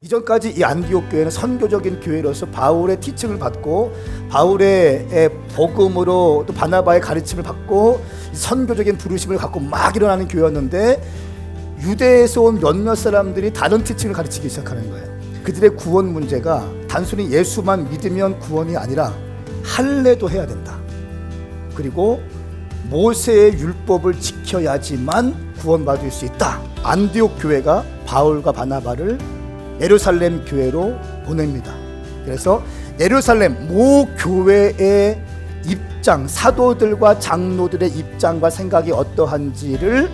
이전까지 이 안디옥 교회는 선교적인 교회로서 바울의 티칭을 받고 바울의 복음으로 또 바나바의 가르침을 받고 선교적인 부르심을 갖고 막 일어나는 교회였는데, 유대에서 온 몇몇 사람들이 다른 티칭을 가르치기 시작하는 거예요. 그들의 구원 문제가 단순히 예수만 믿으면 구원이 아니라 할례도 해야 된다, 그리고 모세의 율법을 지켜야지만 구원받을 수 있다. 안디옥 교회가 바울과 바나바를 예루살렘 교회로 보냅니다. 그래서 예루살렘 모 교회의 입장, 사도들과 장로들의 입장과 생각이 어떠한지를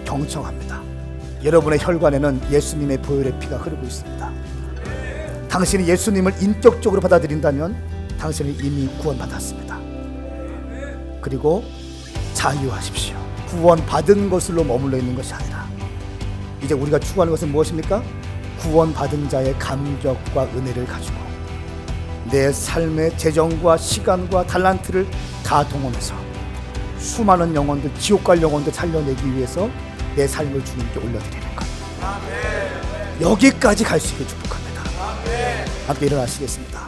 경청합니다. 여러분의 혈관에는 예수님의 보혈의 피가 흐르고 있습니다. 당신이 예수님을 인격적으로 받아들인다면 당신은 이미 구원받았습니다. 그리고 자유하십시오. 구원받은 것으로 머물러 있는 것이 아니라 이제 우리가 추구하는 것은 무엇입니까? 구원받은 자의 감격과 은혜를 가지고 내 삶의 재정과 시간과 달란트를 다 동원해서 수많은 영혼들, 지옥 갈 영혼들 살려내기 위해서 내 삶을 주님께 올려드리는 것. 여기까지 갈 수 있게 축복합니다. 함께 일어나시겠습니다.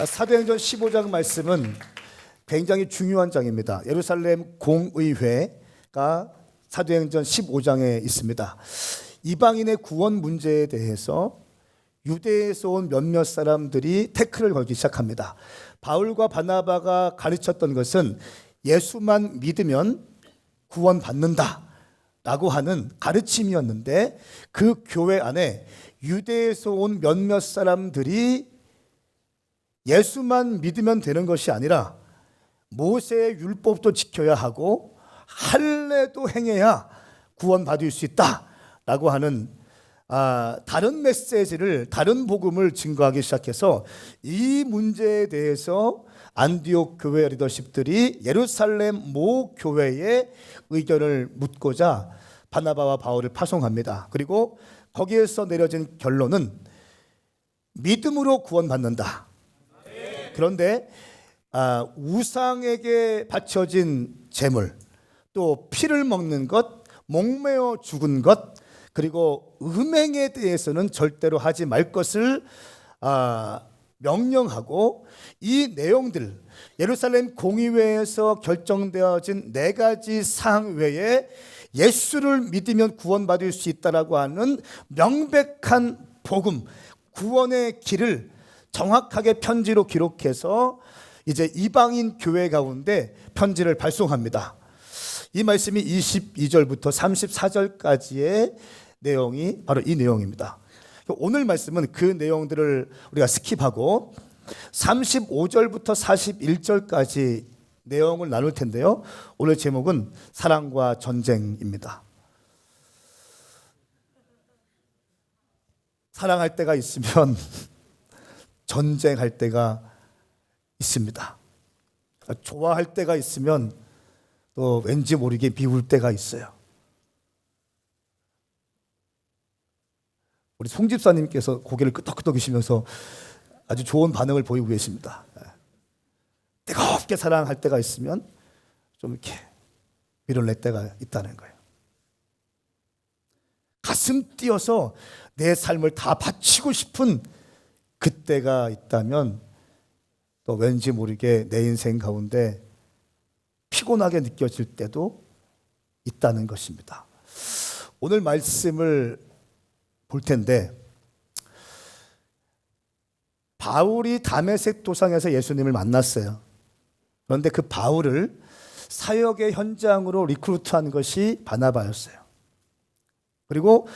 사도행전 15장 말씀은 굉장히 중요한 장입니다. 예루살렘 공의회가 사도행전 15장에 있습니다. 이방인의 구원 문제에 대해서 유대에서 온 몇몇 사람들이 태클을 걸기 시작합니다. 바울과 바나바가 가르쳤던 것은 예수만 믿으면 구원받는다 라고 하는 가르침이었는데, 그 교회 안에 유대에서 온 몇몇 사람들이 예수만 믿으면 되는 것이 아니라 모세의 율법도 지켜야 하고 할례도 행해야 구원받을 수 있다라고 하는 다른 메시지를, 다른 복음을 증거하기 시작해서 이 문제에 대해서 안디옥 교회 리더십들이 예루살렘 모 교회의 의견을 묻고자 바나바와 바울을 파송합니다. 그리고 거기에서 내려진 결론은 믿음으로 구원받는다. 그런데 우상에게 바쳐진 제물, 또 피를 먹는 것, 목매어 죽은 것, 그리고 음행에 대해서는 절대로 하지 말 것을 명령하고, 이 내용들, 예루살렘 공의회에서 결정되어진 4가지 사항 외에 예수를 믿으면 구원받을 수 있다라고 하는 명백한 복음, 구원의 길을 정확하게 편지로 기록해서 이제 이방인 교회 가운데 편지를 발송합니다. 이 말씀이 22절부터 34절까지의 내용이 바로 이 내용입니다. 오늘 말씀은 그 내용들을 우리가 스킵하고 35절부터 41절까지 내용을 나눌 텐데요. 오늘 제목은 사랑과 전쟁입니다. 사랑할 때가 있으면 전쟁할 때가 있습니다. 좋아할 때가 있으면 또 왠지 모르게 미울 때가 있어요. 우리 송 집사님께서 고개를 끄덕끄덕이시면서 아주 좋은 반응을 보이고 계십니다. 뜨겁게 사랑할 때가 있으면 좀 이렇게 밀어낼 때가 있다는 거예요. 가슴 뛰어서 내 삶을 다 바치고 싶은 그때가 있다면 또 왠지 모르게 내 인생 가운데 피곤하게 느껴질 때도 있다는 것입니다. 오늘 말씀을 볼 텐데, 바울이 다메섹 도상에서 예수님을 만났어요. 그런데 그 바울을 사역의 현장으로 리크루트한 것이 바나바였어요. 그리고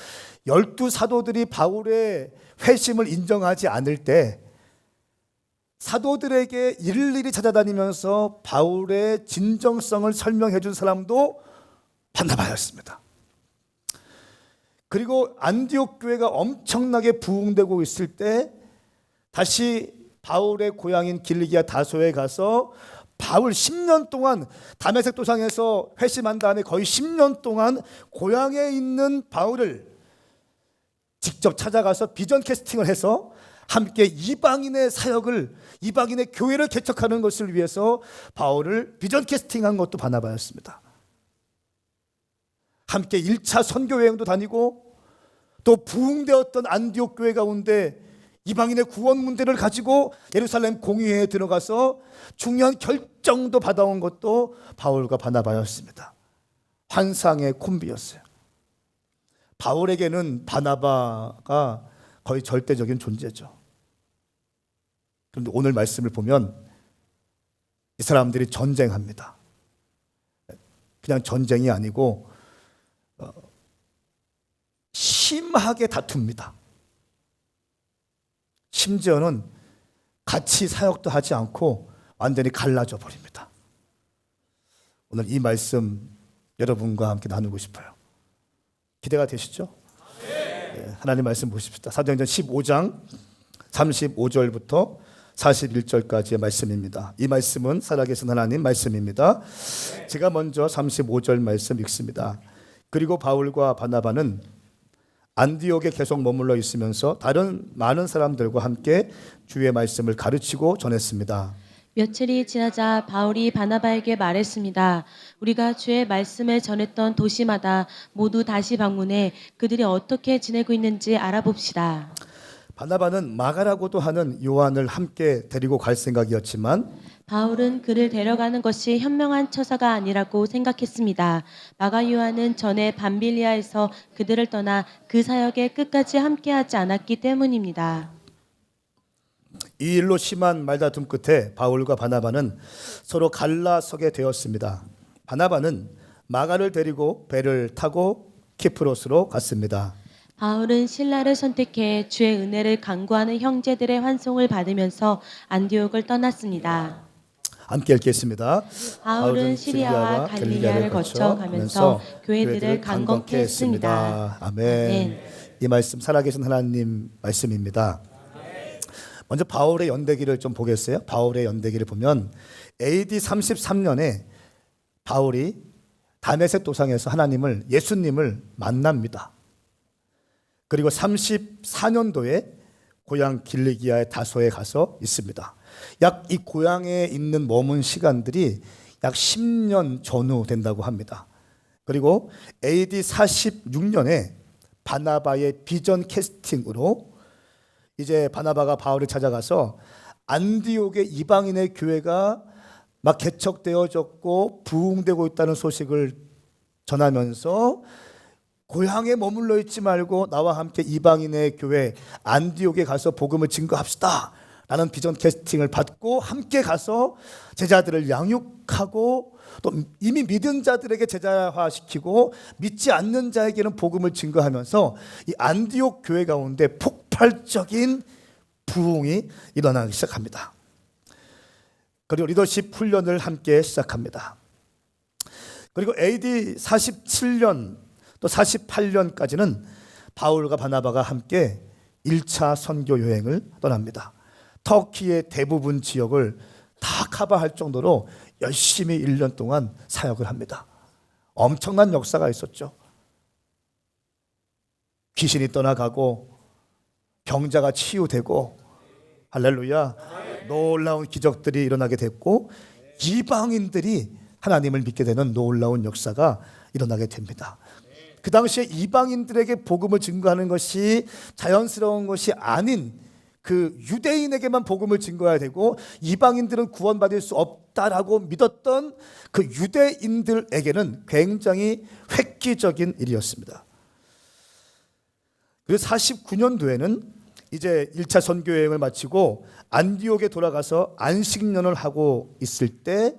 12사도들이 바울의 회심을 인정하지 않을 때 사도들에게 일일이 찾아다니면서 바울의 진정성을 설명해 준 사람도 바나바였습니다. 그리고 안디옥 교회가 엄청나게 부흥되고 있을 때 다시 바울의 고향인 길리기아 다소에 가서 바울 10년 동안 다메섹 도상에서 회심한 다음에 거의 10년 동안 고향에 있는 바울을 직접 찾아가서 비전 캐스팅을 해서 함께 이방인의 사역을, 이방인의 교회를 개척하는 것을 위해서 바울을 비전 캐스팅한 것도 바나바였습니다. 함께 1차 선교 여행도 다니고 또 부흥되었던 안디옥 교회 가운데 이방인의 구원 문제를 가지고 예루살렘 공의회에 들어가서 중요한 결정도 받아온 것도 바울과 바나바였습니다. 환상의 콤비였어요. 바울에게는 바나바가 거의 절대적인 존재죠. 그런데 오늘 말씀을 보면 이 사람들이 전쟁합니다. 그냥 전쟁이 아니고 심하게 다툽니다. 심지어는 같이 사역도 하지 않고 완전히 갈라져 버립니다. 오늘 이 말씀 여러분과 함께 나누고 싶어요. 기대가 되시죠? 네, 하나님 말씀 보십시다. 사도행전 15장 35절부터 41절까지의 말씀입니다. 이 말씀은 살아계신 하나님 말씀입니다. 제가 먼저 35절 말씀 읽습니다. 그리고 바울과 바나바는 안디옥에 계속 머물러 있으면서 다른 많은 사람들과 함께 주의 말씀을 가르치고 전했습니다. 며칠이 지나자 바울이 바나바에게 말했습니다. 우리가 주의 말씀을 전했던 도시마다 모두 다시 방문해 그들이 어떻게 지내고 있는지 알아봅시다. 바나바는 마가라고도 하는 요한을 함께 데리고 갈 생각이었지만 바울은 그를 데려가는 것이 현명한 처사가 아니라고 생각했습니다. 마가 요한은 전에 밤빌리아에서 그들을 떠나 그 사역에 끝까지 함께하지 않았기 때문입니다. 이 일로 심한 말다툼 끝에 바울과 바나바는 서로 갈라서게 되었습니다. 바나바는 마가를 데리고 배를 타고 키프로스로 갔습니다. 바울은 신라를 선택해 주의 은혜를 간구하는 형제들의 환송을 받으면서 안디옥을 떠났습니다. 함께 읽겠습니다. 바울은 시리아와 갈릴리아를 거쳐 가면서 교회들을 강건케 했습니다. 아멘. 이 말씀 살아계신 하나님 말씀입니다. 먼저 바울의 연대기를 좀 보겠어요. 바울의 연대기를 보면 AD 33년에 바울이 다메섹 도상에서 하나님을, 예수님을 만납니다. 그리고 34년도에 고향 길리기아의 다소에 가서 있습니다. 약 이 고향에 있는 머문 시간들이 약 10년 전후 된다고 합니다. 그리고 AD 46년에 바나바의 비전 캐스팅으로 이제 바나바가 바울을 찾아가서 안디옥의 이방인의 교회가 막 개척되어졌고 부흥되고 있다는 소식을 전하면서 고향에 머물러 있지 말고 나와 함께 이방인의 교회 안디옥에 가서 복음을 증거합시다 라는 비전 캐스팅을 받고 함께 가서 제자들을 양육하고 또 이미 믿은 자들에게 제자화시키고 믿지 않는 자에게는 복음을 증거하면서 이 안디옥 교회 가운데 폭발적인 부흥이 일어나기 시작합니다. 그리고 리더십 훈련을 함께 시작합니다. 그리고 AD 47년 또 48년까지는 바울과 바나바가 함께 1차 선교 여행을 떠납니다. 터키의 대부분 지역을 다 커버할 정도로 열심히 1년 동안 사역을 합니다. 엄청난 역사가 있었죠. 귀신이 떠나가고 병자가 치유되고 할렐루야, 놀라운 기적들이 일어나게 됐고 이방인들이 하나님을 믿게 되는 놀라운 역사가 일어나게 됩니다. 그 당시에 이방인들에게 복음을 증거하는 것이 자연스러운 것이 아닌 그 유대인에게만 복음을 증거해야 되고 이방인들은 구원받을 수 없다라고 믿었던 그 유대인들에게는 굉장히 획기적인 일이었습니다. 그래서 49년도에는 이제 1차 선교 여행을 마치고 안디옥에 돌아가서 안식년을 하고 있을 때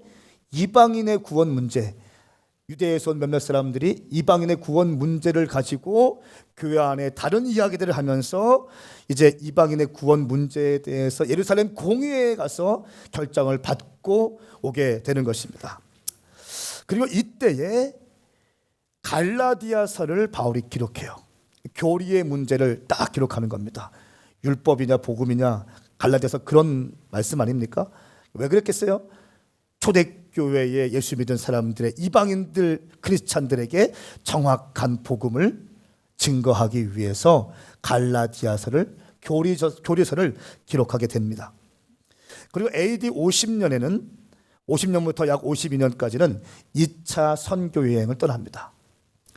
이방인의 구원 문제, 유대에서 온 몇몇 사람들이 이방인의 구원 문제를 가지고 교회 안에 다른 이야기들을 하면서 이제 이방인의 구원 문제에 대해서 예루살렘 공회에 가서 결정을 받고 오게 되는 것입니다. 그리고 이때에 갈라디아서를 바울이 기록해요. 교리의 문제를 딱 기록하는 겁니다. 율법이냐 복음이냐, 갈라디아서 그런 말씀 아닙니까? 왜 그랬겠어요? 초대교회에 예수 믿은 사람들의 이방인들 크리스찬들에게 정확한 복음을 증거하기 위해서 갈라디아서를 교리서를 기록하게 됩니다. 그리고 AD 50년에는 50년부터 약 52년까지는 2차 선교 여행을 떠납니다.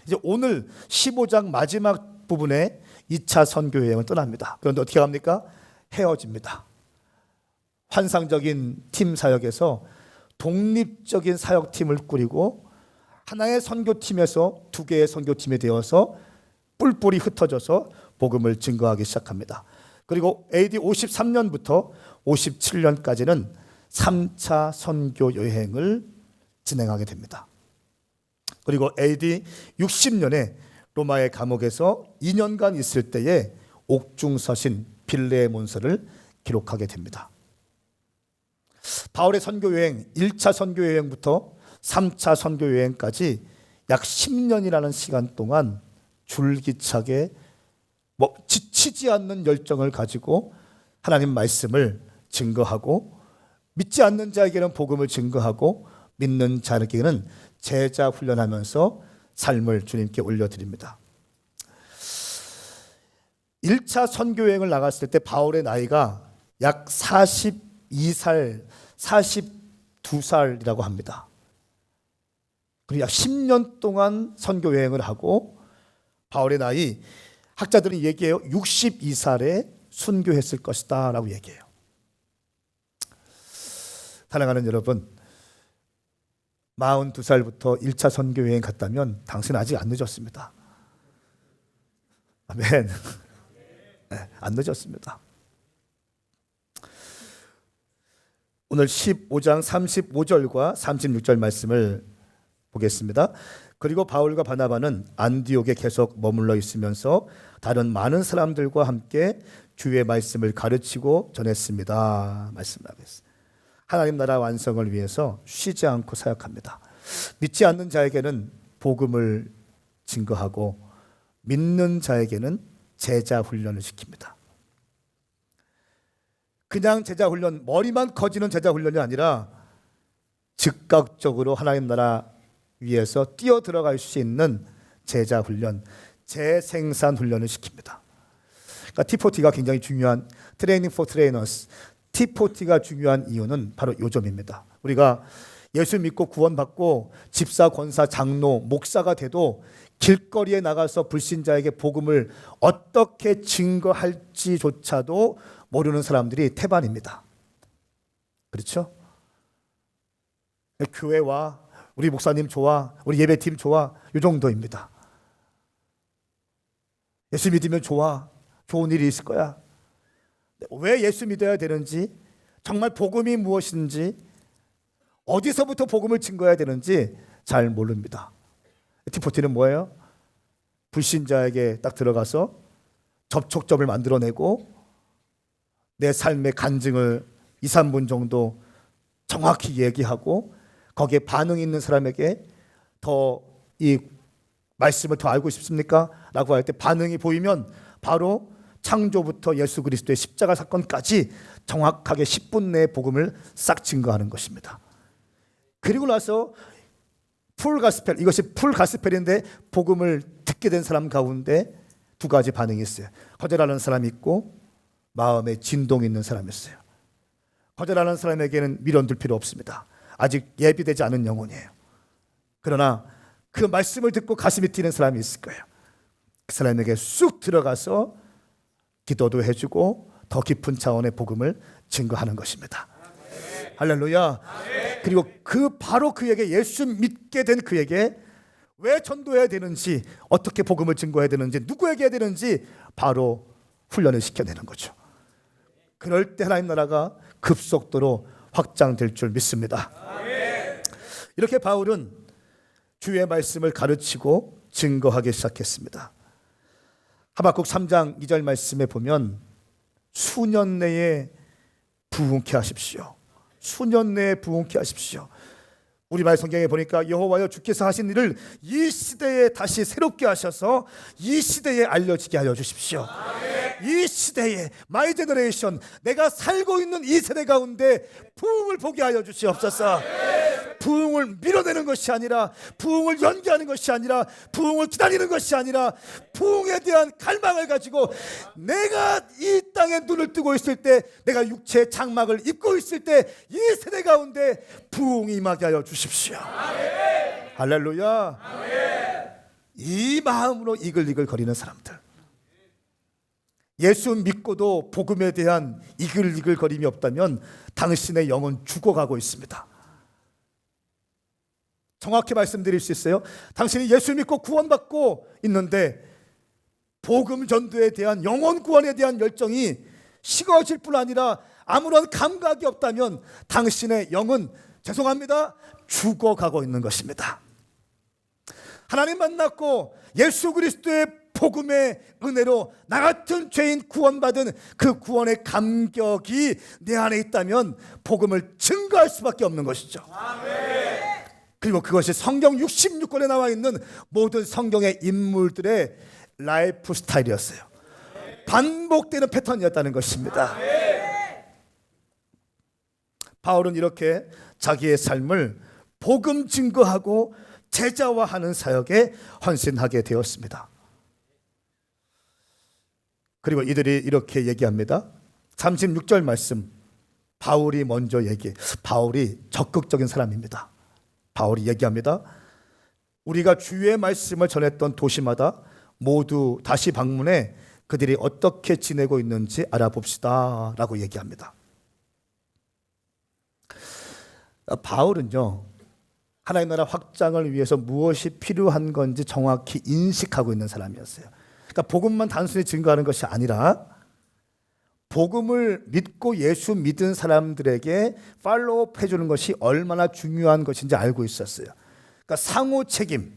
이제 오늘 15장 마지막 부분에 2차 선교 여행을 떠납니다. 그런데 어떻게 합니까? 헤어집니다. 환상적인 팀 사역에서 독립적인 사역팀을 꾸리고 하나의 선교팀에서 두 개의 선교팀이 되어서 뿔뿔이 흩어져서 복음을 증거하기 시작합니다. 그리고 AD 53년부터 57년까지는 3차 선교 여행을 진행하게 됩니다. 그리고 AD 60년에 로마의 감옥에서 2년간 있을 때에 옥중서신 빌레몬서를 기록하게 됩니다. 바울의 선교여행 1차 선교여행부터 3차 선교여행까지 약 10년이라는 시간 동안 줄기차게 지치지 않는 열정을 가지고 하나님 말씀을 증거하고 믿지 않는 자에게는 복음을 증거하고 믿는 자에게는 제자 훈련하면서 삶을 주님께 올려드립니다. 1차 선교여행을 나갔을 때 바울의 나이가 약 42살, 42살이라고 합니다. 그리고 약 10년 동안 선교여행을 하고 바울의 나이, 학자들은 얘기해요. 62살에 순교했을 것이다 라고 얘기해요. 사랑하는 여러분, 42살부터 1차 선교여행 갔다면 당신은 아직 안 늦었습니다. 아멘. 네, 안 늦었습니다. 오늘 15장 35절과 36절 말씀을 보겠습니다. 그리고 바울과 바나바는 안디옥에 계속 머물러 있으면서 다른 많은 사람들과 함께 주의 말씀을 가르치고 전했습니다. 말씀하겠습니다. 하나님 나라 완성을 위해서 쉬지 않고 사역합니다. 믿지 않는 자에게는 복음을 증거하고 믿는 자에게는 제자 훈련을 시킵니다. 그냥 제자 훈련, 머리만 커지는 제자 훈련이 아니라 즉각적으로 하나님 나라 위해서 뛰어 들어갈 수 있는 제자 훈련, 재생산 훈련을 시킵니다. 그러니까 T40가 굉장히 중요한, 트레이닝 포 트레이너스, T40가 중요한 이유는 바로 요 점입니다. 우리가 예수 믿고 구원받고 집사, 권사, 장로, 목사가 돼도 길거리에 나가서 불신자에게 복음을 어떻게 증거할지조차도 모르는 사람들이 태반입니다. 그렇죠? 교회와 우리 목사님 좋아, 우리 예배팀 좋아, 이 정도입니다. 예수 믿으면 좋아, 좋은 일이 있을 거야. 왜 예수 믿어야 되는지, 정말 복음이 무엇인지, 어디서부터 복음을 증거해야 되는지 잘 모릅니다. T40는 뭐예요? 불신자에게 딱 들어가서 접촉점을 만들어내고 내 삶의 간증을 2, 3분 정도 정확히 얘기하고 거기에 반응이 있는 사람에게 더 이 말씀을 더 알고 싶습니까? 라고 할 때 반응이 보이면 바로 창조부터 예수 그리스도의 십자가 사건까지 정확하게 10분 내에 복음을 싹 증거하는 것입니다. 그리고 나서 풀 가스펠, 이것이 풀 가스펠인데 복음을 듣게 된 사람 가운데 두 가지 반응이 있어요. 거절하는 사람이 있고 마음에 진동이 있는 사람이 있어요. 거절하는 사람에게는 미련둘 필요 없습니다. 아직 예비되지 않은 영혼이에요. 그러나 그 말씀을 듣고 가슴이 뛰는 사람이 있을 거예요. 그 사람에게 쑥 들어가서 기도도 해주고 더 깊은 차원의 복음을 증거하는 것입니다. 할렐루야. 그리고 바로 그에게, 예수 믿게 된 그에게 왜 전도해야 되는지, 어떻게 복음을 증거해야 되는지, 누구에게 해야 되는지 바로 훈련을 시켜내는 거죠. 그럴 때 하나님 나라가 급속도로 확장될 줄 믿습니다. 이렇게 바울은 주의 말씀을 가르치고 증거하기 시작했습니다. 하박국 3장 2절 말씀에 보면 수년 내에 부흥케 하십시오. 수년 내에 부흥케 하십시오. 우리말 성경에 보니까 여호와여 주께서 하신 일을 이 시대에 다시 새롭게 하셔서 이 시대에 알려지게 하여 주십시오. 이 시대에, 마이 제너레이션, 내가 살고 있는 이 세대 가운데 부흥을 보게 하여 주시옵소서. 부흥을 밀어내는 것이 아니라, 부흥을 연기하는 것이 아니라, 부흥을 기다리는 것이 아니라, 부흥에 대한 갈망을 가지고 내가 이 땅에 눈을 뜨고 있을 때, 내가 육체의 장막을 입고 있을 때 이 세대 가운데 부흥이 임하게 하여 주십시오. 할렐루야. 이 마음으로 이글이글 거리는 사람들, 예수 믿고도 복음에 대한 이글이글 거림이 없다면 당신의 영은 죽어가고 있습니다. 정확히 말씀드릴 수 있어요. 당신이 예수 믿고 구원받고 있는데 복음 전도에 대한, 영혼 구원에 대한 열정이 식어질 뿐 아니라 아무런 감각이 없다면 당신의 영은, 죄송합니다, 죽어가고 있는 것입니다. 하나님 만났고 예수 그리스도의 복음의 은혜로 나 같은 죄인 구원받은 그 구원의 감격이 내 안에 있다면 복음을 증거할 수밖에 없는 것이죠. 그리고 그것이 성경 66권에 나와 있는 모든 성경의 인물들의 라이프 스타일이었어요. 반복되는 패턴이었다는 것입니다. 바울은 이렇게 자기의 삶을 복음 증거하고 제자화하는 사역에 헌신하게 되었습니다. 그리고 이들이 이렇게 얘기합니다. 36절 말씀, 바울이 먼저 바울이 적극적인 사람입니다. 바울이 얘기합니다. 우리가 주의 말씀을 전했던 도시마다 모두 다시 방문해 그들이 어떻게 지내고 있는지 알아봅시다 라고 얘기합니다. 바울은요, 하나님 나라 확장을 위해서 무엇이 필요한 건지 정확히 인식하고 있는 사람이었어요. 그러니까 복음만 단순히 증거하는 것이 아니라 복음을 믿고 예수 믿은 사람들에게 팔로우업 해주는 것이 얼마나 중요한 것인지 알고 있었어요. 그러니까 상호 책임,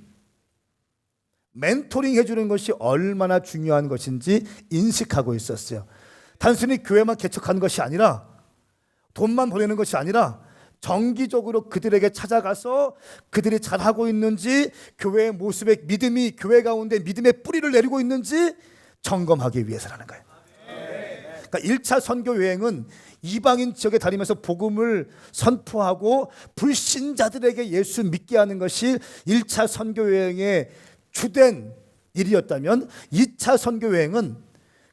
멘토링 해주는 것이 얼마나 중요한 것인지 인식하고 있었어요. 단순히 교회만 개척하는 것이 아니라, 돈만 보내는 것이 아니라 정기적으로 그들에게 찾아가서 그들이 잘하고 있는지, 교회의 모습에 믿음이, 교회 가운데 믿음의 뿌리를 내리고 있는지 점검하기 위해서라는 거예요. 그러니까 1차 선교 여행은 이방인 지역에 다니면서 복음을 선포하고 불신자들에게 예수 믿게 하는 것이 1차 선교 여행의 주된 일이었다면, 2차 선교 여행은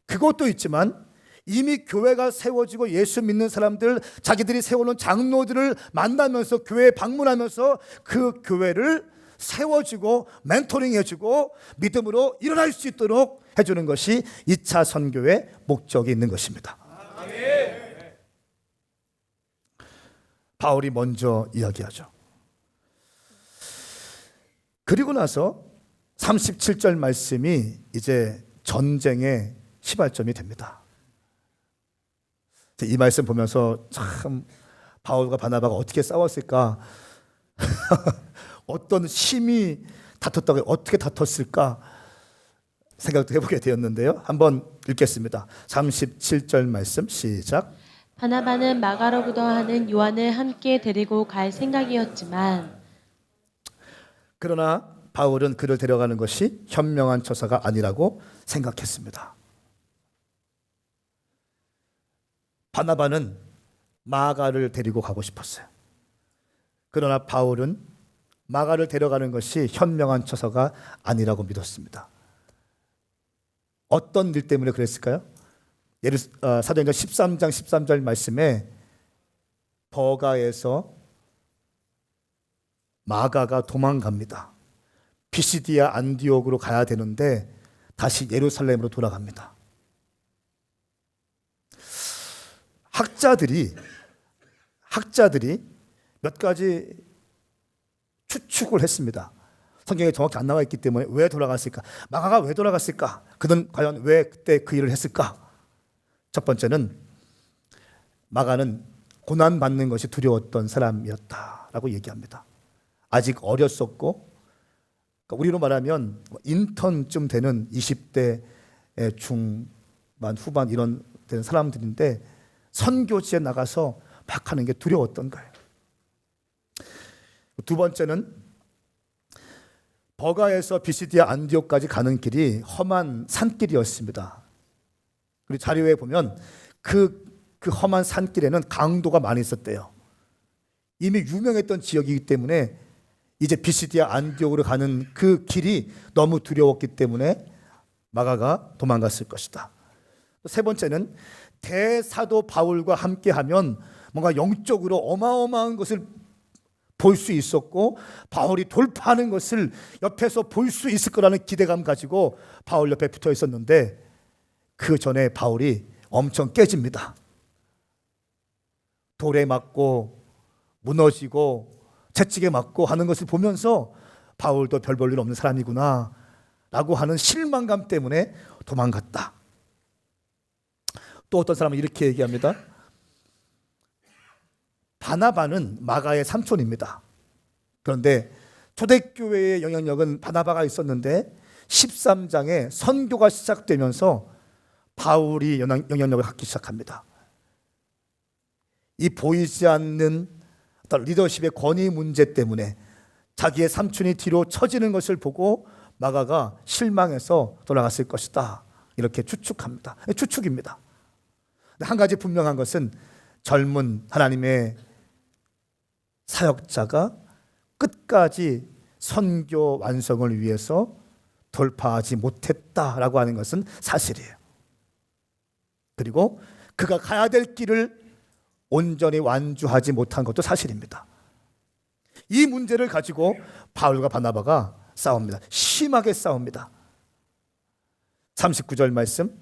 그것도 있지만 이미 교회가 세워지고 예수 믿는 사람들, 자기들이 세워놓은 장로들을 만나면서, 교회에 방문하면서 그 교회를 세워주고 멘토링해주고 믿음으로 일어날 수 있도록 해주는 것이 2차 선교의 목적이 있는 것입니다. 바울이 먼저 이야기하죠. 그리고 나서 37절 말씀이 이제 전쟁의 시발점이 됩니다. 이 말씀 보면서 참 바울과 바나바가 어떻게 싸웠을까? 어떤 심히 다퉜다고, 어떻게 다퉜을까? 생각도 해보게 되었는데요. 한번 읽겠습니다. 37절 말씀 시작. 바나바는 마가로부터 하는 요한을 함께 데리고 갈 생각이었지만, 그러나 바울은 그를 데려가는 것이 현명한 처사가 아니라고 생각했습니다. 바나바는 마가를 데리고 가고 싶었어요. 그러나 바울은 마가를 데려가는 것이 현명한 처사가 아니라고 믿었습니다. 어떤 일 때문에 그랬을까요? 사도행전 13장 13절 말씀에 버가에서 마가가 도망갑니다. 피시디아 안디옥으로 가야 되는데 다시 예루살렘으로 돌아갑니다. 학자들이 몇 가지 추측을 했습니다. 성경에 정확히 안 나와 있기 때문에 왜 돌아갔을까? 마가가 왜 돌아갔을까? 그는 과연 왜 그때 그 일을 했을까? 첫 번째는 마가는 고난받는 것이 두려웠던 사람이었다라고 얘기합니다. 아직 어렸었고, 그러니까 우리로 말하면 인턴쯤 되는 20대 중반, 후반 이런 되는 사람들인데 선교지에 나가서 막 하는 게 두려웠던 거예요. 두 번째는 버가에서 비시디아 안디옥까지 가는 길이 험한 산길이었습니다. 그리고 자료에 보면 그 험한 산길에는 강도가 많이 있었대요. 이미 유명했던 지역이기 때문에 이제 비시디아 안디옥으로 가는 그 길이 너무 두려웠기 때문에 마가가 도망갔을 것이다. 세 번째는 대사도 바울과 함께하면 뭔가 영적으로 어마어마한 것을 볼 수 있었고 바울이 돌파하는 것을 옆에서 볼 수 있을 거라는 기대감 가지고 바울 옆에 붙어 있었는데 그 전에 바울이 엄청 깨집니다. 돌에 맞고 무너지고 채찍에 맞고 하는 것을 보면서 바울도 별 볼 일 없는 사람이구나 라고 하는 실망감 때문에 도망갔다. 또 어떤 사람은 이렇게 얘기합니다. 바나바는 마가의 삼촌입니다. 그런데 초대교회의 영향력은 바나바가 있었는데 13장에 선교가 시작되면서 바울이 영향력을 갖기 시작합니다. 이 보이지 않는 어떤 리더십의 권위 문제 때문에 자기의 삼촌이 뒤로 처지는 것을 보고 마가가 실망해서 돌아갔을 것이다. 이렇게 추측합니다. 추측입니다. 한 가지 분명한 것은 젊은 하나님의 사역자가 끝까지 선교 완성을 위해서 돌파하지 못했다라고 하는 것은 사실이에요. 그리고 그가 가야 될 길을 온전히 완주하지 못한 것도 사실입니다. 이 문제를 가지고 바울과 바나바가 싸웁니다. 심하게 싸웁니다. 39절 말씀,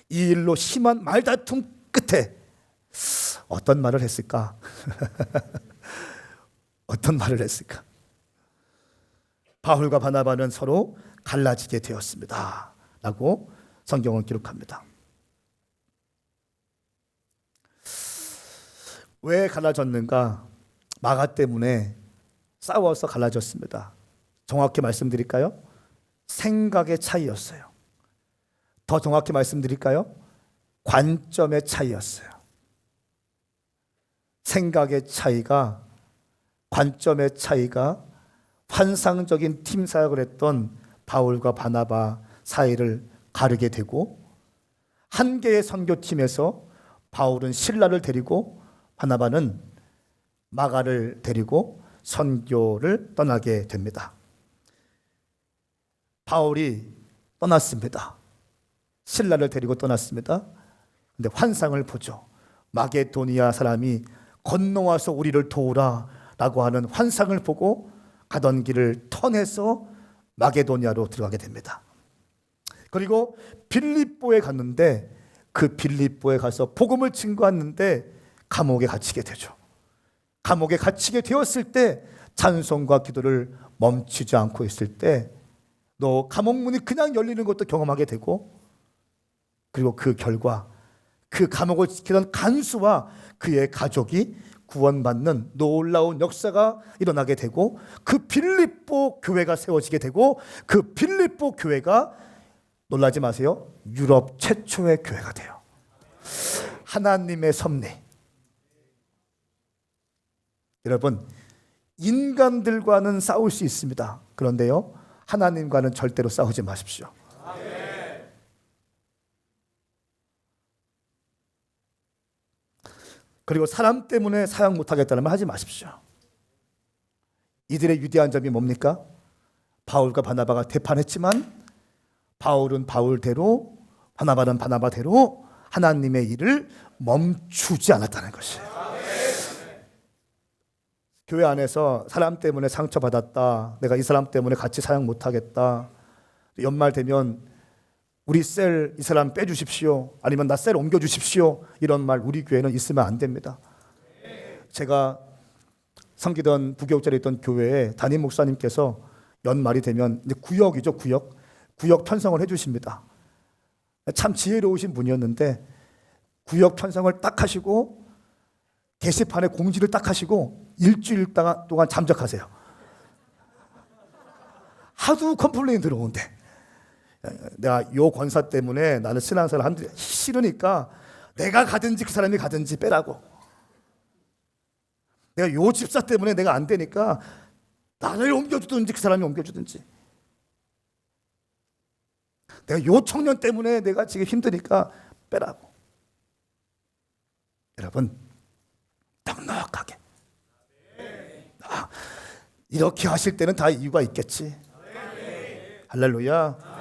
이 일로 심한 말다툼 끝에 어떤 말을 했을까? 어떤 말을 했을까? 바울과 바나바는 서로 갈라지게 되었습니다. 라고 성경은 기록합니다. 왜 갈라졌는가? 마가 때문에 싸워서 갈라졌습니다. 정확히 말씀드릴까요? 생각의 차이였어요. 더 정확히 말씀드릴까요? 관점의 차이였어요. 생각의 차이가, 관점의 차이가 환상적인 팀 사역을 했던 바울과 바나바 사이를 가르게 되고, 한 개의 선교팀에서 바울은 실라를 데리고 바나바는 마가를 데리고 선교를 떠나게 됩니다. 바울이 떠났습니다. 실라를 데리고 떠났습니다. 근데 환상을 보죠. 마게도니아 사람이 건너와서 우리를 도우라 라고 하는 환상을 보고 가던 길을 턴해서 마게도니아로 들어가게 됩니다. 그리고 빌립보에 갔는데 그 빌립보에 가서 복음을 증거했는데 감옥에 갇히게 되죠. 감옥에 갇히게 되었을 때 찬송과 기도를 멈추지 않고 있을 때 너 감옥 문이 그냥 열리는 것도 경험하게 되고, 그리고 그 결과 그 감옥을 지키던 간수와 그의 가족이 구원받는 놀라운 역사가 일어나게 되고, 그 빌립보 교회가 세워지게 되고, 그 빌립보 교회가, 놀라지 마세요, 유럽 최초의 교회가 돼요. 하나님의 섭리. 여러분, 인간들과는 싸울 수 있습니다. 그런데요, 하나님과는 절대로 싸우지 마십시오. 그리고 사람 때문에 사역 못하겠다는 말 하지 마십시오. 이들의 위대한 점이 뭡니까? 바울과 바나바가 대판했지만 바울은 바울대로, 바나바는 바나바대로 하나님의 일을 멈추지 않았다는 것이에요. 교회 안에서 사람 때문에 상처받았다, 내가 이 사람 때문에 같이 사역 못하겠다, 연말 되면 우리 셀 이 사람 빼주십시오, 아니면 나 셀 옮겨주십시오, 이런 말 우리 교회는 있으면 안 됩니다. 제가 섬기던 부교육자로 있던 교회에 담임 목사님께서 연말이 되면 이제 구역이죠, 구역 편성을 해주십니다. 참 지혜로우신 분이었는데 구역 편성을 딱 하시고 게시판에 공지를 딱 하시고 일주일 동안 잠적하세요. 하도 컴플레인 들어오는데 내가 요 권사 때문에 나는 신앙생활 하기 싫으니까 내가 가든지 그 사람이 가든지 빼라고. 내가 요 집사 때문에 내가 안 되니까 나를 옮겨주든지 그 사람이 옮겨주든지. 내가 요 청년 때문에 내가 지금 힘드니까 빼라고. 여러분, 넉넉하게. 이렇게 하실 때는 다 이유가 있겠지. 할렐루야.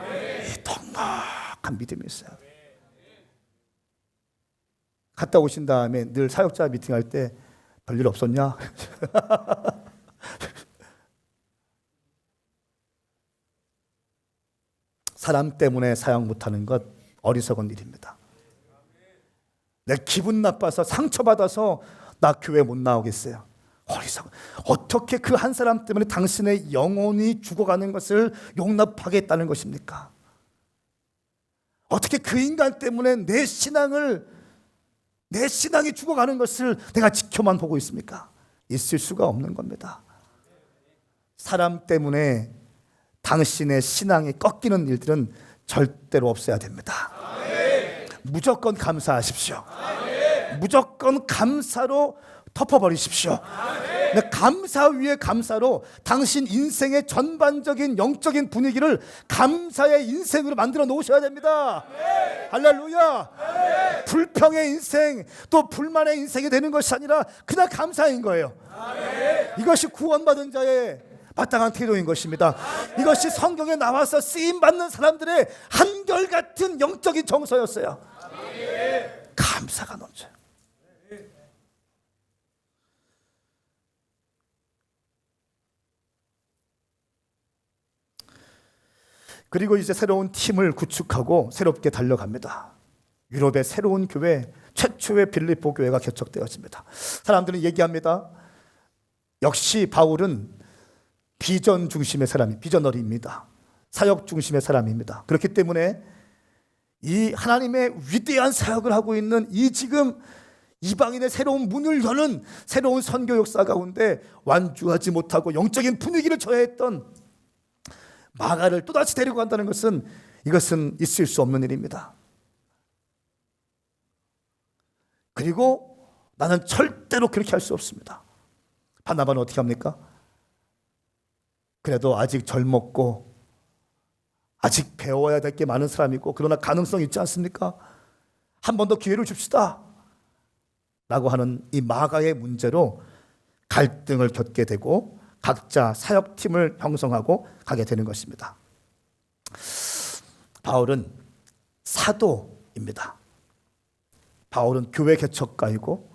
넉넉한 믿음이 있어요. 갔다 오신 다음에 늘 사역자 미팅할 때 별일 없었냐? 사람 때문에 사역 못하는 것 어리석은 일입니다. 내 기분 나빠서 상처받아서 나 교회 못 나오겠어요. 어리석은. 어떻게 그 한 사람 때문에 당신의 영혼이 죽어가는 것을 용납하겠다는 것입니까? 어떻게 그 인간 때문에 내 신앙이 죽어가는 것을 내가 지켜만 보고 있습니까? 있을 수가 없는 겁니다. 사람 때문에 당신의 신앙이 꺾이는 일들은 절대로 없어야 됩니다. 무조건 감사하십시오. 무조건 감사로 덮어버리십시오. 감사 위에 감사로 당신 인생의 전반적인 영적인 분위기를 감사의 인생으로 만들어 놓으셔야 됩니다. 할렐루야. 불평의 인생, 또 불만의 인생이 되는 것이 아니라 그냥 감사인 거예요. 이것이 구원받은 자의 마땅한 태도인 것입니다. 이것이 성경에 나와서 쓰임받는 사람들의 한결같은 영적인 정서였어요. 감사가 넘쳐요. 그리고 이제 새로운 팀을 구축하고 새롭게 달려갑니다. 유럽의 새로운 교회, 최초의 빌립보 교회가 개척되어집니다. 사람들은 얘기합니다. 역시 바울은 비전 중심의 사람이, 비저너리입니다. 사역 중심의 사람입니다. 그렇기 때문에 이 하나님의 위대한 사역을 하고 있는 이 지금 이방인의 새로운 문을 여는 새로운 선교 역사 가운데 완주하지 못하고 영적인 분위기를 저해했던 마가를 또다시 데리고 간다는 것은, 이것은 있을 수 없는 일입니다. 그리고 나는 절대로 그렇게 할 수 없습니다. 바나바는 어떻게 합니까? 그래도 아직 젊었고 아직 배워야 될 게 많은 사람이고 그러나 가능성이 있지 않습니까? 한 번 더 기회를 줍시다 라고 하는 이 마가의 문제로 갈등을 겪게 되고 각자 사역팀을 형성하고 가게 되는 것입니다. 바울은 사도입니다. 바울은 교회 개척가이고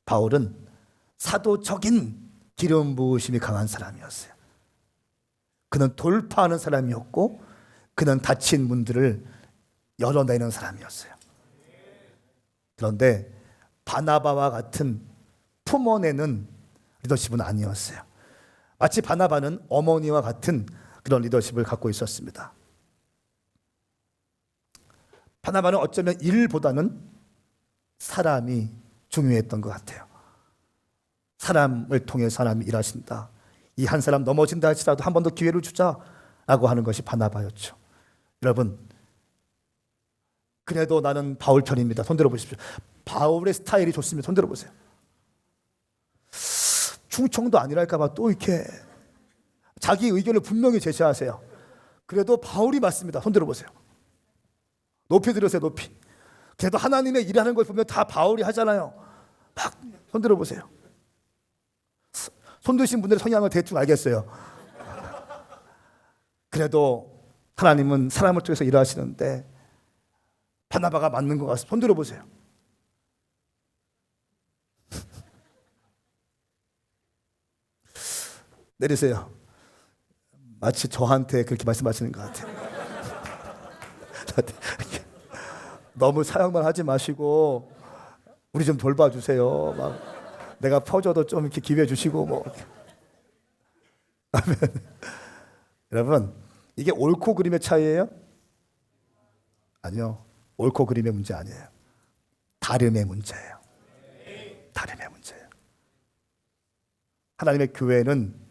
바울은 사도적인 기름 부으심이 강한 사람이었어요. 그는 돌파하는 사람이었고 그는 닫힌 문들을 열어내는 사람이었어요. 그런데 바나바와 같은 품어내는 리더십은 아니었어요. 마치 바나바는 어머니와 같은 그런 리더십을 갖고 있었습니다. 바나바는 어쩌면 일보다는 사람이 중요했던 것 같아요. 사람을 통해 사람이 일하신다. 이 한 사람 넘어진다 할지라도 한 번 더 기회를 주자라고 하는 것이 바나바였죠. 여러분, 그래도 나는 바울 편입니다. 손 들어보십시오. 바울의 스타일이 좋습니다. 손 들어보세요. 충청도 아니랄까 봐 또 이렇게 자기 의견을 분명히 제시하세요. 그래도 바울이 맞습니다. 손 들어보세요. 높이 들으세요. 높이. 그래도 하나님의 일하는 걸 보면 다 바울이 하잖아요. 막 손 들어보세요. 손 드신 분들의 성향을 대충 알겠어요. 그래도 하나님은 사람을 통해서 일하시는데 바나바가 맞는 것 같습니다. 손 들어보세요. 내리세요. 마치 저한테 그렇게 말씀하시는 것 같아요. 너무 사역만 하지 마시고 우리 좀 돌봐주세요. 막 내가 퍼져도 좀 이렇게 기회 주시고 뭐. 아멘. 여러분, 이게 옳고 그름의 차이예요? 아니요. 옳고 그름의 문제 아니에요. 다름의 문제예요. 다름의 문제예요. 하나님의 교회는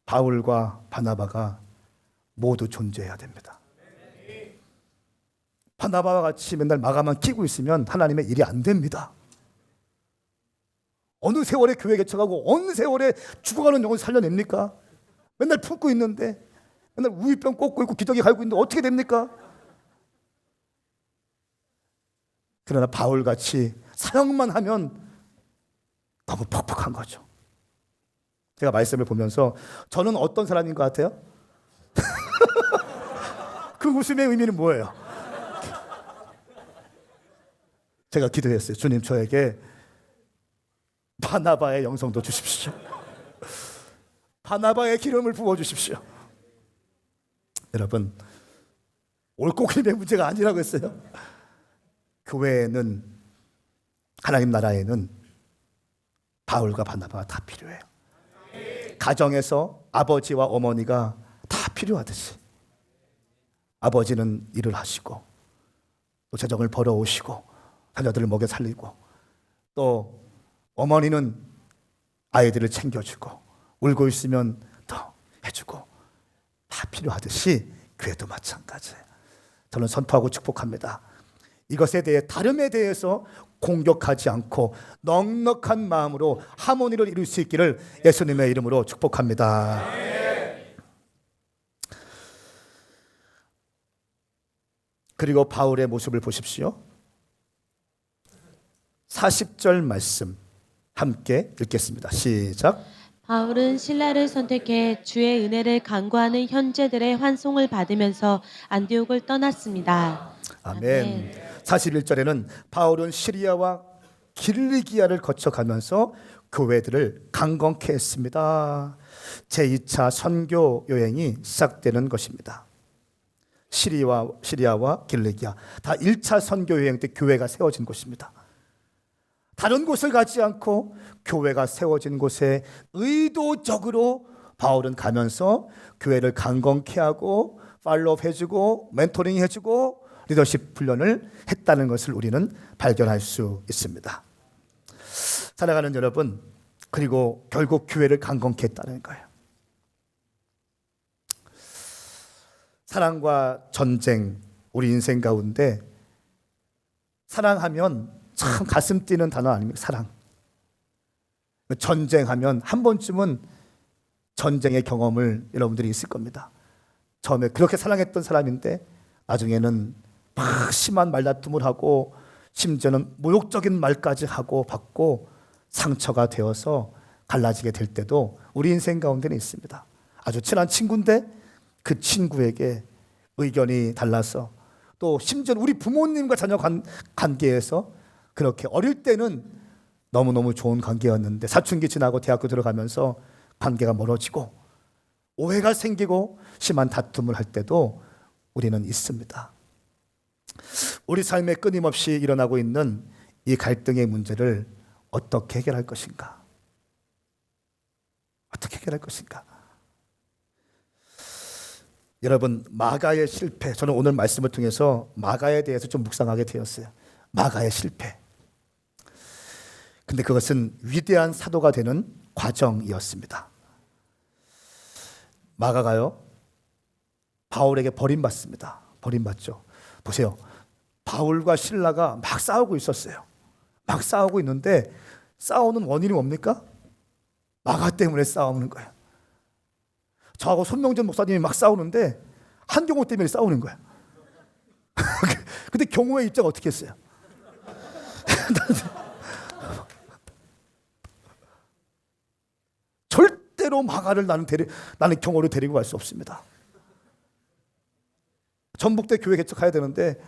바울과 바나바가 모두 존재해야 됩니다. 바나바와 같이 맨날 마가만 끼고 있으면 하나님의 일이 안 됩니다. 어느 세월에 교회 개척하고 어느 세월에 죽어가는 영혼 살려냅니까? 맨날 품고 있는데, 맨날 우유병 꽂고 있고 기저귀 갈고 있는데 어떻게 됩니까? 그러나 바울같이 사역만 하면 너무 퍽퍽한 거죠. 제가 말씀을 보면서 저는 어떤 사람인 것 같아요? 그 웃음의 의미는 뭐예요? 제가 기도했어요. 주님, 저에게 바나바의 영성도 주십시오. 바나바의 기름을 부어주십시오. 여러분, 옳고 그름의 문제가 아니라고 했어요. 교회에는, 하나님 나라에는 바울과 바나바가 다 필요해요. 가정에서 아버지와 어머니가 다 필요하듯이 아버지는 일을 하시고 또 재정을 벌어오시고 자녀들을 먹여 살리고 또 어머니는 아이들을 챙겨주고 울고 있으면 더 해주고 다 필요하듯이 교회도 마찬가지예요. 저는 선포하고 축복합니다. 이것에 대해 다름에 대해서 공격하지 않고 넉넉한 마음으로 하모니를 이룰 수 있기를 예수님의 이름으로 축복합니다. 그리고 바울의 모습을 보십시오. 40절 말씀 함께 읽겠습니다. 시작. 바울은 신라를 선택해 주의 은혜를 간구하는 형제들의 환송을 받으면서 안디옥을 떠났습니다. 아멘. 41절에는 바울은 시리아와 길리기아를 거쳐가면서 교회들을 강건케 했습니다. 제2차 선교 여행이 시작되는 것입니다. 시리아와 길리기아 다 1차 선교 여행 때 교회가 세워진 곳입니다. 다른 곳을 가지 않고 교회가 세워진 곳에 의도적으로 바울은 가면서 교회를 강건케 하고 팔로업 해주고 멘토링 해주고 리더십 훈련을 했다는 것을 우리는 발견할 수 있습니다. 사랑하는 여러분, 그리고 결국 교회를 강건케 했다는 거예요. 사랑과 전쟁, 우리 인생 가운데 사랑하면 참 가슴 뛰는 단어 아닙니까? 사랑. 전쟁하면 한 번쯤은 전쟁의 경험을 여러분들이 있을 겁니다. 처음에 그렇게 사랑했던 사람인데 나중에는 막 심한 말다툼을 하고 심지어는 모욕적인 말까지 하고 받고 상처가 되어서 갈라지게 될 때도 우리 인생 가운데는 있습니다. 아주 친한 친구인데 그 친구에게 의견이 달라서 또 심지어 우리 부모님과 자녀 관계에서 그렇게 어릴 때는 너무너무 좋은 관계였는데 사춘기 지나고 대학교 들어가면서 관계가 멀어지고 오해가 생기고 심한 다툼을 할 때도 우리는 있습니다. 우리 삶에 끊임없이 일어나고 있는 이 갈등의 문제를 어떻게 해결할 것인가? 어떻게 해결할 것인가? 여러분, 마가의 실패, 저는 오늘 말씀을 통해서 마가에 대해서 좀 묵상하게 되었어요. 마가의 실패. 근데 그것은 위대한 사도가 되는 과정이었습니다. 마가가요, 바울에게 버림받습니다. 버림받죠. 보세요. 바울과 신라가 막 싸우고 있었어요. 막 싸우고 있는데 싸우는 원인이 뭡니까? 마가 때문에 싸우는 거예요. 저하고 손명전 목사님이 막 싸우는데 한경호 때문에 싸우는 거예요. 근데 경호의 입장 어떻게 했어요? 절대로 마가를 나는 경호를 데리고 갈 수 없습니다. 전북대 교회 개척해야 되는데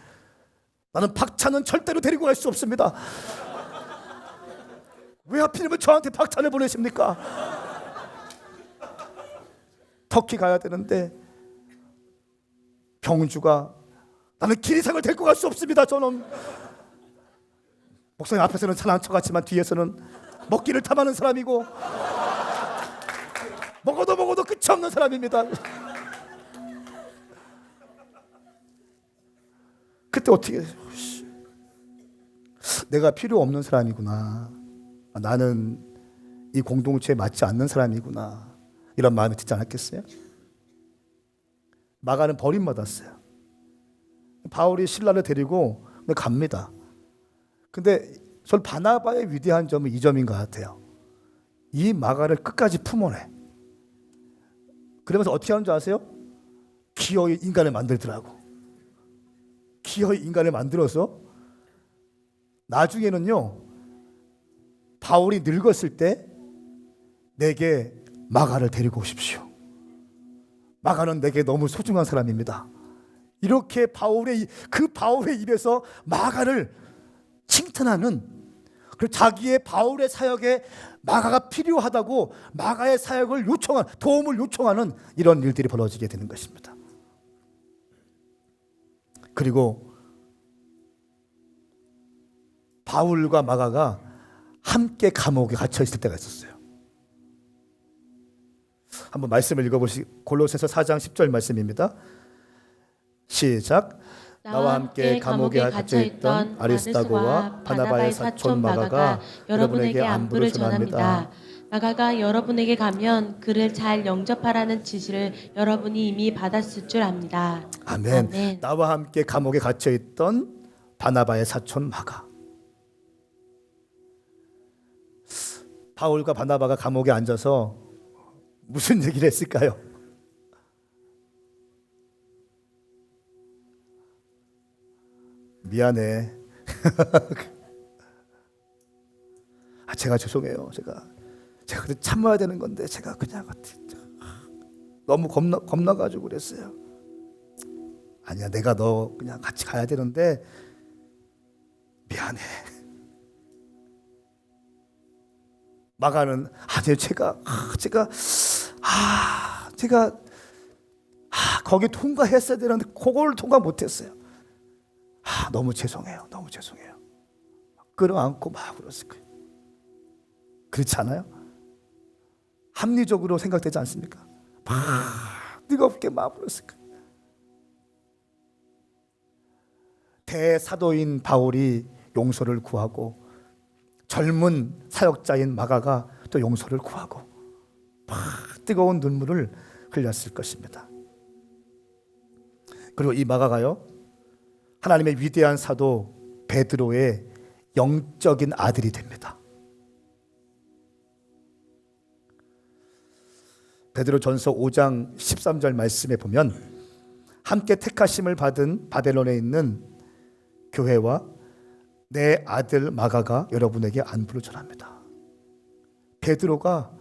나는 박찬은 절대로 데리고 갈 수 없습니다. 왜 하필이면 저한테 박찬을 보내십니까? 터키 가야 되는데 경주가 나는 길 이상을 데리고 갈 수 없습니다. 저는 목사님 앞에서는 잘난 척 같지만 뒤에서는 먹기를 탐하는 사람이고 먹어도 끝이 없는 사람입니다. 그때 어떻게 내가 필요 없는 사람이구나, 나는 이 공동체에 맞지 않는 사람이구나, 이런 마음이 들지 않았겠어요? 마가는 버림받았어요. 바울이 신라를 데리고 갑니다. 근데 전 바나바의 위대한 점은 이 점인 것 같아요. 이 마가를 끝까지 품어내. 그러면서 어떻게 하는 줄 아세요? 기어이 인간을 만들더라고. 기어이 인간을 만들어서 나중에는요, 바울이 늙었을 때 내게 마가를 데리고 오십시오. 마가는 내게 너무 소중한 사람입니다. 이렇게 바울의 입에서 마가를 칭찬하는, 그리고 자기의 바울의 사역에 마가가 필요하다고 마가의 사역을 도움을 요청하는 이런 일들이 벌어지게 되는 것입니다. 그리고 바울과 마가가 함께 감옥에 갇혀 있을 때가 있었어요. 한번 말씀을 읽어보시고, 골로새서 4장 10절 말씀입니다. 시작. 나와 함께 감옥에 갇혀있던 아리스다고와 바나바의 사촌 마가가 여러분에게 안부를 전합니다. 마가가 여러분에게 가면 그를 잘 영접하라는 지시를 여러분이 이미 받았을 줄 압니다. 아멘. 아멘. 나와 함께 감옥에 갇혀있던 바나바의 사촌 마가. 바울과 바나바가 감옥에 앉아서 무슨 얘기를 했을까요? 미안해. 제가 죄송해요. 제가 그때 참아야 되는 건데 제가 그냥 너무 겁나가지고 그랬어요. 아니야, 내가 너 그냥 같이 가야 되는데 미안해. 마가는 제가 거기 통과했어야 되는데 그걸 통과 못했어요. 너무 죄송해요. 너무 죄송해요. 끌어안고 막 울었을 거예요. 그렇지 않아요? 합리적으로 생각되지 않습니까? 막 뜨겁게 막 울었을 거예요. 대사도인 바울이 용서를 구하고 젊은 사역자인 마가가 또 용서를 구하고 막 뜨거운 눈물을 흘렸을 것입니다. 그리고 이 마가가요, 하나님의 위대한 사도 베드로의 영적인 아들이 됩니다. 베드로전서 5장 13절 말씀에 보면 함께 택하심을 받은 바벨론에 있는 교회와 내 아들 마가가 여러분에게 안부를 전합니다. 베드로가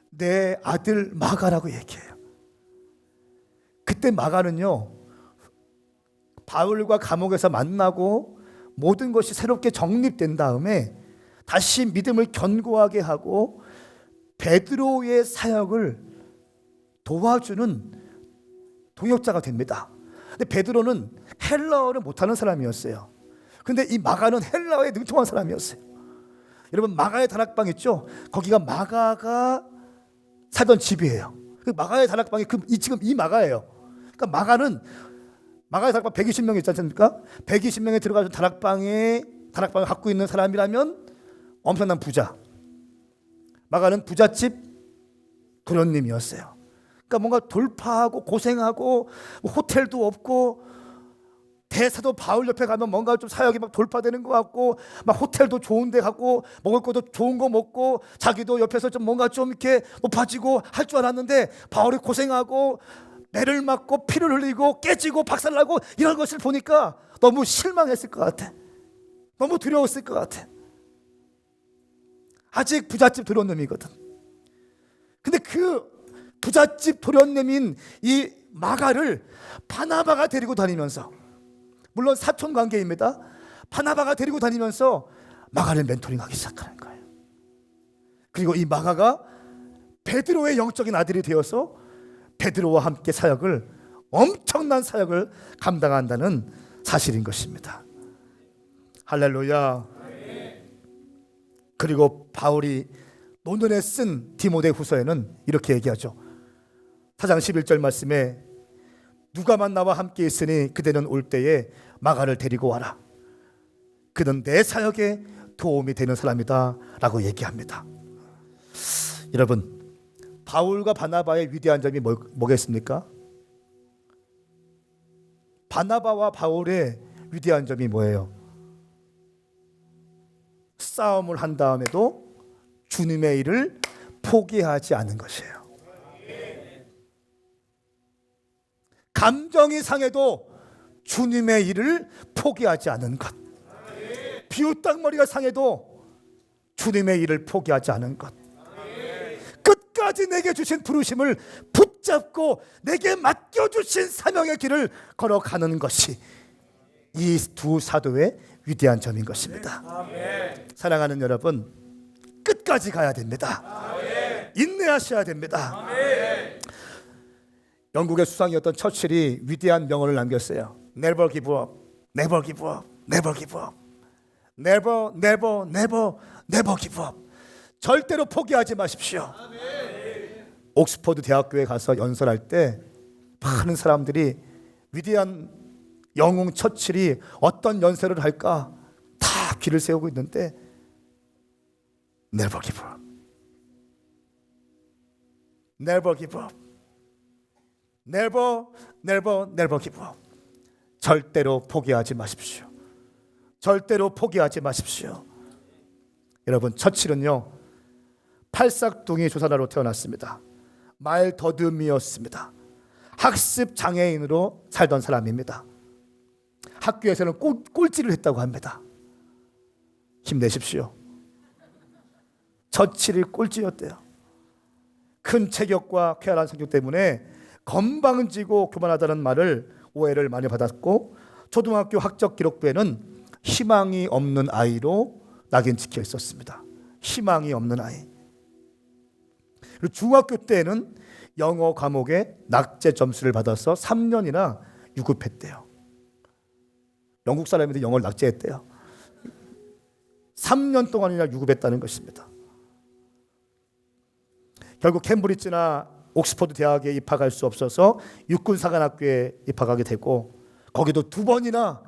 내 아들 마가라고 얘기해요. 그때 마가는요, 바울과 감옥에서 만나고 모든 것이 새롭게 정립된 다음에 다시 믿음을 견고하게 하고 베드로의 사역을 도와주는 동역자가 됩니다. 근데 베드로는 헬라어를 못하는 사람이었어요. 근데 이 마가는 헬라어에 능통한 사람이었어요. 여러분, 마가의 다락방 있죠? 거기가 마가가 살던 집이에요. 그 마가의 다락방이 지금 이 마가예요. 그러니까 마가의 다락방 120명 있지 않습니까? 120명에 들어가서 다락방을 갖고 있는 사람이라면 엄청난 부자. 마가는 부잣집 도련님이었어요. 그러니까 뭔가 돌파하고 고생하고 호텔도 없고, 대사도 바울 옆에 가면 뭔가 좀 사역이 막 돌파되는 것 같고, 막 호텔도 좋은 데 가고 먹을 것도 좋은 거 먹고 자기도 옆에서 좀 뭔가 좀 이렇게 높아지고 할 줄 알았는데, 바울이 고생하고 매를 맞고 피를 흘리고 깨지고 박살나고 이런 것을 보니까 너무 실망했을 것 같아. 너무 두려웠을 것 같아. 아직 부잣집 도련님이거든. 근데 그 부잣집 도련님인 이 마가를 바나바가 데리고 다니면서, 물론 사촌 관계입니다. 바나바가 데리고 다니면서 마가를 멘토링하기 시작하는 거예요. 그리고 이 마가가 베드로의 영적인 아들이 되어서 베드로와 함께 사역을, 엄청난 사역을 감당한다는 사실인 것입니다. 할렐루야. 그리고 바울이 논문에 쓴 디모데 후서에는 이렇게 얘기하죠. 4장 11절 말씀에 누가만 나와 함께 있으니 그대는 올 때에 마가를 데리고 와라. 그는 내 사역에 도움이 되는 사람이다 라고 얘기합니다. 여러분, 바울과 바나바의 위대한 점이 뭐겠습니까? 바나바와 바울의 위대한 점이 뭐예요? 싸움을 한 다음에도 주님의 일을 포기하지 않은 것이에요. 감정이 상해도 주님의 일을 포기하지 않은 것. 비웃당머리가 상해도 주님의 일을 포기하지 않은 것. 끝까지 내게 주신 부르심을 붙잡고 내게 맡겨주신 사명의 길을 걸어가는 것이 이 두 사도의 위대한 점인 것입니다. 사랑하는 여러분, 끝까지 가야 됩니다. 인내하셔야 됩니다. 영국의 수상이었던 처칠이 위대한 명언을 남겼어요. Never give up, never give up, never give up. Never, never, never, never give up. 절대로 포기하지 마십시오. 옥스퍼드 대학교에 가서 연설할 때 많은 사람들이 위대한 영웅 처칠이 어떤 연설을 할까 다 귀를 세우고 있는데 Never give up. Never give up. Never, never, never give up. 절대로 포기하지 마십시오. 절대로 포기하지 마십시오. 여러분, 처칠은요 팔싹둥이 조사나로 태어났습니다. 말 더듬이었습니다. 학습 장애인으로 살던 사람입니다. 학교에서는 꼴찌를 했다고 합니다. 힘내십시오. 처칠이 꼴찌였대요. 큰 체격과 쾌활한 성격 때문에 건방지고 교만하다는 말을 오해를 많이 받았고 초등학교 학적 기록부에는 희망이 없는 아이로 낙인 찍혀 있었습니다. 희망이 없는 아이. 그리고 중학교 때에는 영어 과목에 낙제 점수를 받아서 3년이나 유급했대요. 영국 사람인데 영어를 낙제했대요. 3년 동안이나 유급했다는 것입니다. 결국 캠브리지나 옥스퍼드 대학에 입학할 수 없어서 육군사관학교에 입학하게 되고 거기도 2번이나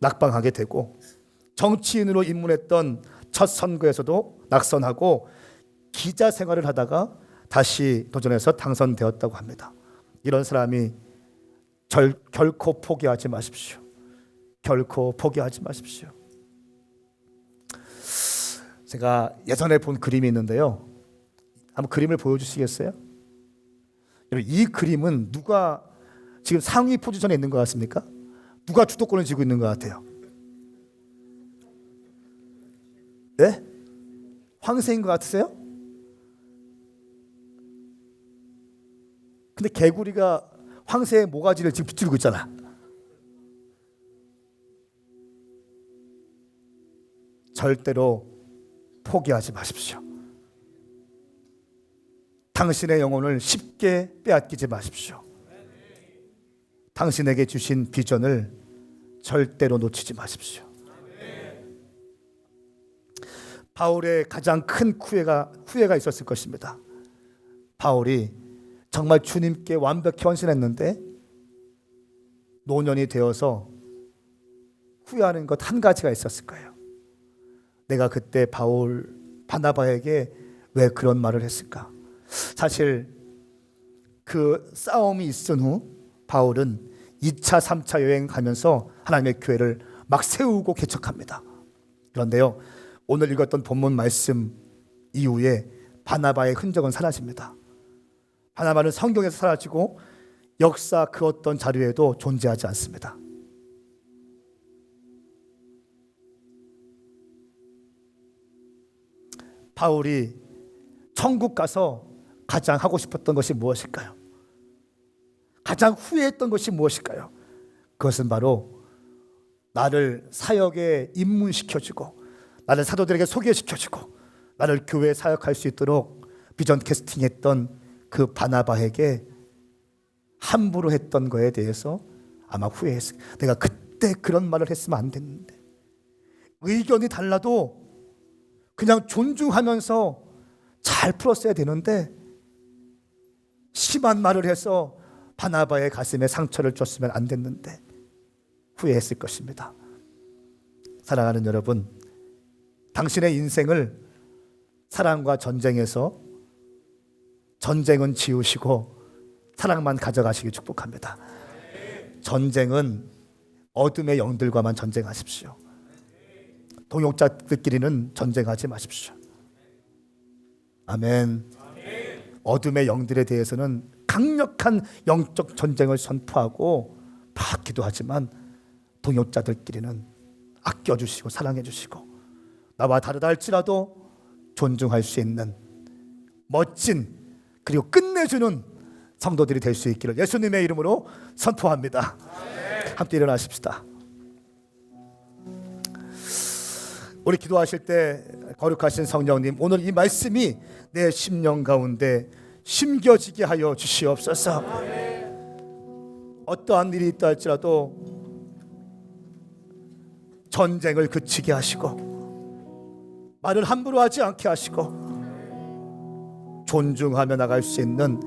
낙방하게 되고 정치인으로 입문했던 첫 선거에서도 낙선하고 기자 생활을 하다가 다시 도전해서 당선되었다고 합니다. 이런 사람이 결코 포기하지 마십시오. 결코 포기하지 마십시오. 제가 예전에 본 그림이 있는데요. 한번 그림을 보여주시겠어요? 여러분, 이 그림은 누가 지금 상위 포지션에 있는 것 같습니까? 누가 주도권을 쥐고 있는 것 같아요? 네? 황새인 것 같으세요? 근데 개구리가 황새의 모가지를 지금 붙들고 있잖아. 절대로 포기하지 마십시오. 당신의 영혼을 쉽게 빼앗기지 마십시오. 당신에게 주신 비전을 절대로 놓치지 마십시오. 바울의 가장 큰 후회가 있었을 것입니다. 바울이 정말 주님께 완벽히 헌신했는데 노년이 되어서 후회하는 것 한 가지가 있었을 거예요. 내가 그때 바나바에게 왜 그런 말을 했을까? 사실 그 싸움이 있은 후 바울은 2차, 3차 여행 가면서 하나님의 교회를 막 세우고 개척합니다. 그런데요, 오늘 읽었던 본문 말씀 이후에 바나바의 흔적은 사라집니다. 바나바는 성경에서 사라지고 역사 그 어떤 자료에도 존재하지 않습니다. 바울이 천국 가서 가장 하고 싶었던 것이 무엇일까요? 가장 후회했던 것이 무엇일까요? 그것은 바로 나를 사역에 입문시켜주고 나를 사도들에게 소개시켜주고 나를 교회에 사역할 수 있도록 비전 캐스팅했던 그 바나바에게 함부로 했던 거에 대해서 아마 후회했어요. 내가 그때 그런 말을 했으면 안 됐는데. 의견이 달라도 그냥 존중하면서 잘 풀었어야 되는데 심한 말을 해서 바나바의 가슴에 상처를 줬으면 안 됐는데 후회했을 것입니다. 사랑하는 여러분, 당신의 인생을 사랑과 전쟁에서 전쟁은 지우시고 사랑만 가져가시기 축복합니다. 전쟁은 어둠의 영들과만 전쟁하십시오. 동역자들끼리는 전쟁하지 마십시오. 아멘. 어둠의 영들에 대해서는 강력한 영적 전쟁을 선포하고 막 기도하지만 동역자들끼리는 아껴주시고 사랑해주시고 나와 다르다 할지라도 존중할 수 있는 멋진 그리고 끝내주는 성도들이 될 수 있기를 예수님의 이름으로 선포합니다. 함께 일어나십시다. 우리 기도하실 때 거룩하신 성령님, 오늘 이 말씀이 내 심령 가운데 심겨지게 하여 주시옵소서. 어떠한 일이 있다 할지라도 전쟁을 그치게 하시고 말을 함부로 하지 않게 하시고 존중하며 나갈 수 있는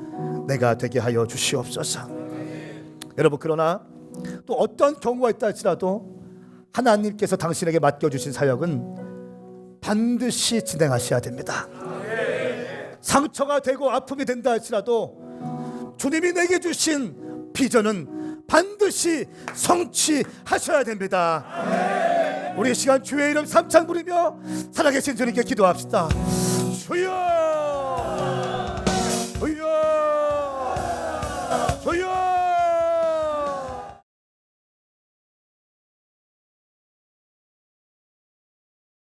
내가 되게 하여 주시옵소서. 여러분, 그러나 또 어떤 경우가 있다 할지라도 하나님께서 당신에게 맡겨주신 사역은 반드시 진행하셔야 됩니다. 상처가 되고 아픔이 된다 할지라도 주님이 내게 주신 비전은 반드시 성취하셔야 됩니다. 우리 이 시간 주의 이름 삼창 부르며 살아계신 주님께 기도합시다. 주여!